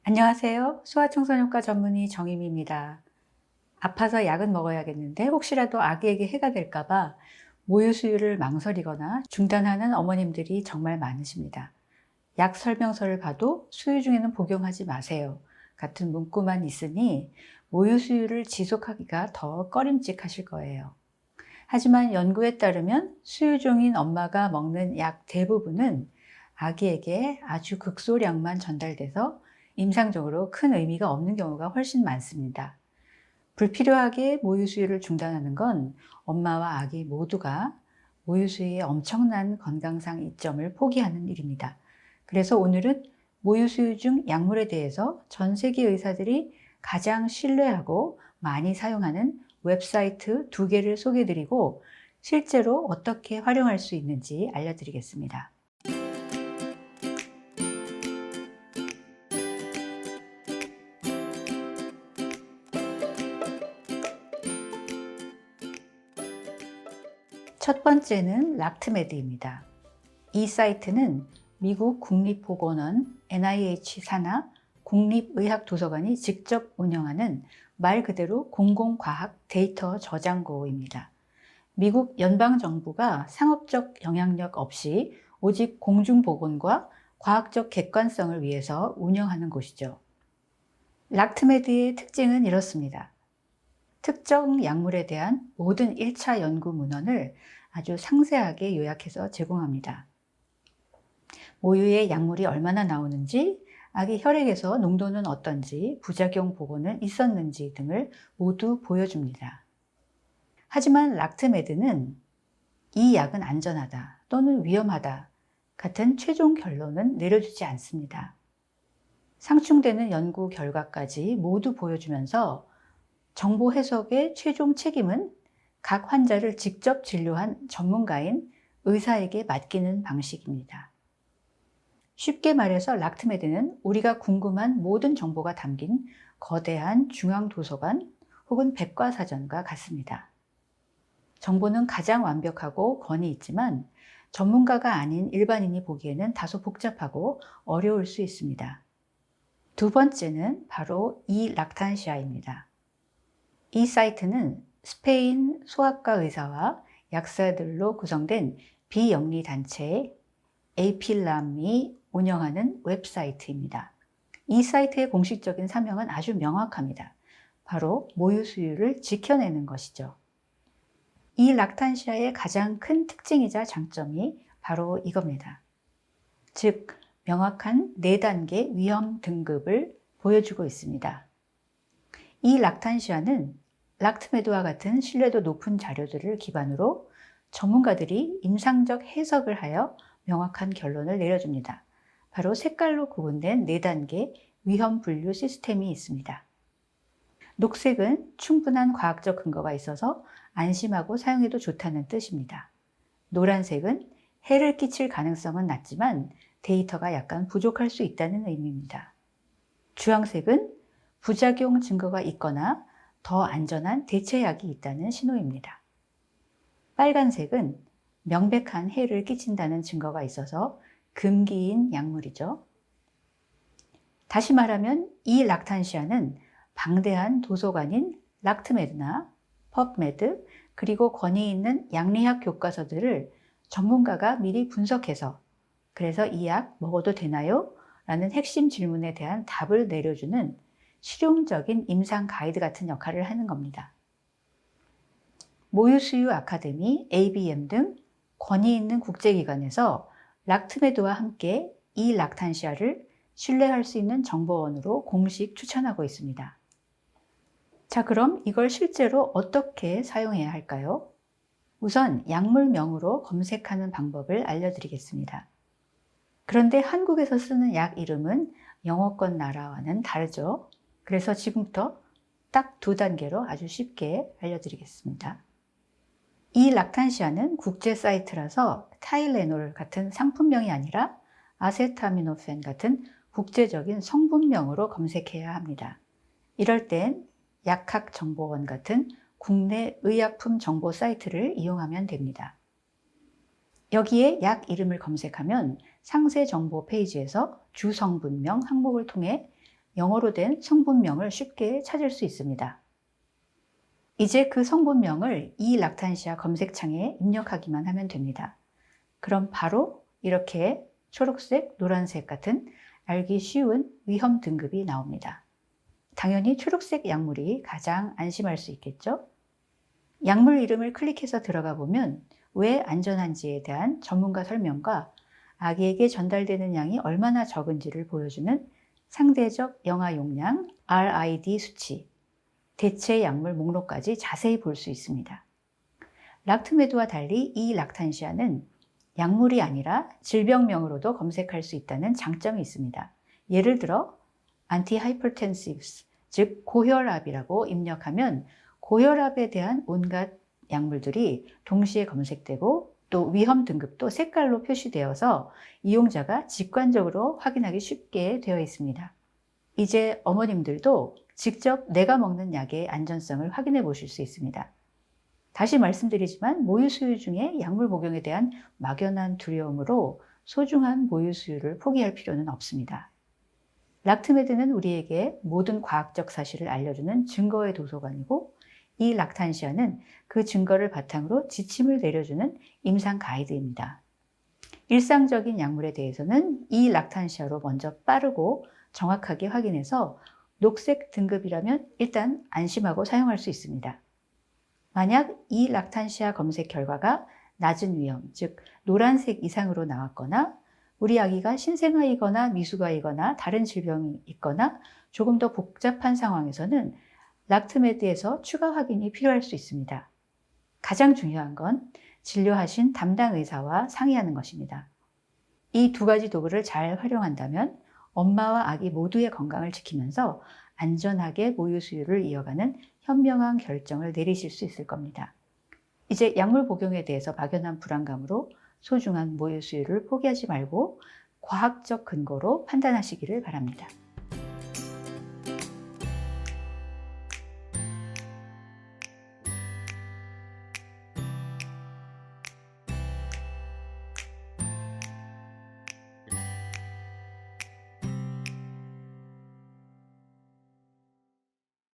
안녕하세요. 소아청소년과 전문의 정임입니다. 아파서 약은 먹어야겠는데 혹시라도 아기에게 해가 될까봐 모유 수유를 망설이거나 중단하는 어머님들이 정말 많으십니다. 약 설명서를 봐도 수유 중에는 복용하지 마세요 같은 문구만 있으니 모유 수유를 지속하기가 더 꺼림칙하실 거예요. 하지만 연구에 따르면 수유 중인 엄마가 먹는 약 대부분은 아기에게 아주 극소량만 전달돼서 임상적으로 큰 의미가 없는 경우가 훨씬 많습니다. 불필요하게 모유 수유를 중단하는 건 엄마와 아기 모두가 모유 수유의 엄청난 건강상 이점을 포기하는 일입니다. 그래서 오늘은 모유 수유 중 약물에 대해서 전 세계 의사들이 가장 신뢰하고 많이 사용하는 웹사이트 2개를 소개해드리고 실제로 어떻게 활용할 수 있는지 알려드리겠습니다. 첫 번째는 락트메드입니다. 이 사이트는 미국 국립보건원 NIH 산하 국립의학도서관이 직접 운영하는 말 그대로 공공과학 데이터 저장고입니다. 미국 연방정부가 상업적 영향력 없이 오직 공중보건과 과학적 객관성을 위해서 운영하는 곳이죠. 락트메드의 특징은 이렇습니다. 특정 약물에 대한 모든 1차 연구 문헌을 아주 상세하게 요약해서 제공합니다. 모유에 약물이 얼마나 나오는지, 아기 혈액에서 농도는 어떤지, 부작용 보고는 있었는지 등을 모두 보여줍니다. 하지만 락트메드는 이 약은 안전하다 또는 위험하다 같은 최종 결론은 내려주지 않습니다. 상충되는 연구 결과까지 모두 보여주면서 정보 해석의 최종 책임은 각 환자를 직접 진료한 전문가인 의사에게 맡기는 방식입니다. 쉽게 말해서 락트메드는 우리가 궁금한 모든 정보가 담긴 거대한 중앙도서관 혹은 백과사전과 같습니다. 정보는 가장 완벽하고 권위 있지만 전문가가 아닌 일반인이 보기에는 다소 복잡하고 어려울 수 있습니다. 두 번째는 바로 이 락탄시아입니다. 이 사이트는 스페인 소아과 의사와 약사들로 구성된 비영리 단체 에이필람이 운영하는 웹사이트입니다. 이 사이트의 공식적인 사명은 아주 명확합니다. 바로 모유 수유를 지켜내는 것이죠. 이 락탄시아의 가장 큰 특징이자 장점이 바로 이겁니다. 즉, 명확한 4단계 위험 등급을 보여주고 있습니다. 이 락탄시아는 락트메드와 같은 신뢰도 높은 자료들을 기반으로 전문가들이 임상적 해석을 하여 명확한 결론을 내려줍니다. 바로 색깔로 구분된 4단계 위험 분류 시스템이 있습니다. 녹색은 충분한 과학적 근거가 있어서 안심하고 사용해도 좋다는 뜻입니다. 노란색은 해를 끼칠 가능성은 낮지만 데이터가 약간 부족할 수 있다는 의미입니다. 주황색은 부작용 증거가 있거나 더 안전한 대체약이 있다는 신호입니다. 빨간색은 명백한 해를 끼친다는 증거가 있어서 금기인 약물이죠. 다시 말하면 이 락탄시아는 방대한 도서관인 락트메드나 펍메드 그리고 권위 있는 약리학 교과서들을 전문가가 미리 분석해서 그래서 이 약 먹어도 되나요? 라는 핵심 질문에 대한 답을 내려주는 실용적인 임상 가이드 같은 역할을 하는 겁니다. 모유수유 아카데미, ABM 등 권위 있는 국제기관에서 락트메드와 함께 이 락탄시아를 신뢰할 수 있는 정보원으로 공식 추천하고 있습니다. 자, 그럼 이걸 실제로 어떻게 사용해야 할까요? 우선 약물명으로 검색하는 방법을 알려드리겠습니다. 그런데 한국에서 쓰는 약 이름은 영어권 나라와는 다르죠. 그래서 지금부터 딱 2단계로 아주 쉽게 알려드리겠습니다. 이 락탄시아는 국제 사이트라서 타일레놀 같은 상품명이 아니라 아세타미노펜 같은 국제적인 성분명으로 검색해야 합니다. 이럴 땐 약학정보원 같은 국내 의약품 정보 사이트를 이용하면 됩니다. 여기에 약 이름을 검색하면 상세 정보 페이지에서 주성분명 항목을 통해 영어로 된 성분명을 쉽게 찾을 수 있습니다. 이제 그 성분명을 이 락탄시아 검색창에 입력하기만 하면 됩니다. 그럼 바로 이렇게 초록색, 노란색 같은 알기 쉬운 위험 등급이 나옵니다. 당연히 초록색 약물이 가장 안심할 수 있겠죠? 약물 이름을 클릭해서 들어가 보면 왜 안전한지에 대한 전문가 설명과 아기에게 전달되는 양이 얼마나 적은지를 보여주는 상대적 영아 용량 RID 수치, 대체 약물 목록까지 자세히 볼 수 있습니다. 락트메드와 달리 이 락탄시아는 약물이 아니라 질병명으로도 검색할 수 있다는 장점이 있습니다. 예를 들어 antihypertensives, 즉 고혈압이라고 입력하면 고혈압에 대한 온갖 약물들이 동시에 검색되고 또 위험 등급도 색깔로 표시되어서 이용자가 직관적으로 확인하기 쉽게 되어 있습니다. 이제 어머님들도 직접 내가 먹는 약의 안전성을 확인해 보실 수 있습니다. 다시 말씀드리지만 모유 수유 중에 약물 복용에 대한 막연한 두려움으로 소중한 모유 수유를 포기할 필요는 없습니다. 락트메드는 우리에게 모든 과학적 사실을 알려주는 증거의 도서관이고 이 락탄시아는 그 증거를 바탕으로 지침을 내려주는 임상 가이드입니다. 일상적인 약물에 대해서는 이 락탄시아로 먼저 빠르고 정확하게 확인해서 녹색 등급이라면 일단 안심하고 사용할 수 있습니다. 만약 이 락탄시아 검색 결과가 낮은 위험, 즉 노란색 이상으로 나왔거나 우리 아기가 신생아이거나 미숙아이거나 다른 질병이 있거나 조금 더 복잡한 상황에서는 락트메드에서 추가 확인이 필요할 수 있습니다. 가장 중요한 건 진료하신 담당 의사와 상의하는 것입니다. 이 두 가지 도구를 잘 활용한다면 엄마와 아기 모두의 건강을 지키면서 안전하게 모유 수유를 이어가는 현명한 결정을 내리실 수 있을 겁니다. 이제 약물 복용에 대해서 막연한 불안감으로 소중한 모유 수유를 포기하지 말고 과학적 근거로 판단하시기를 바랍니다.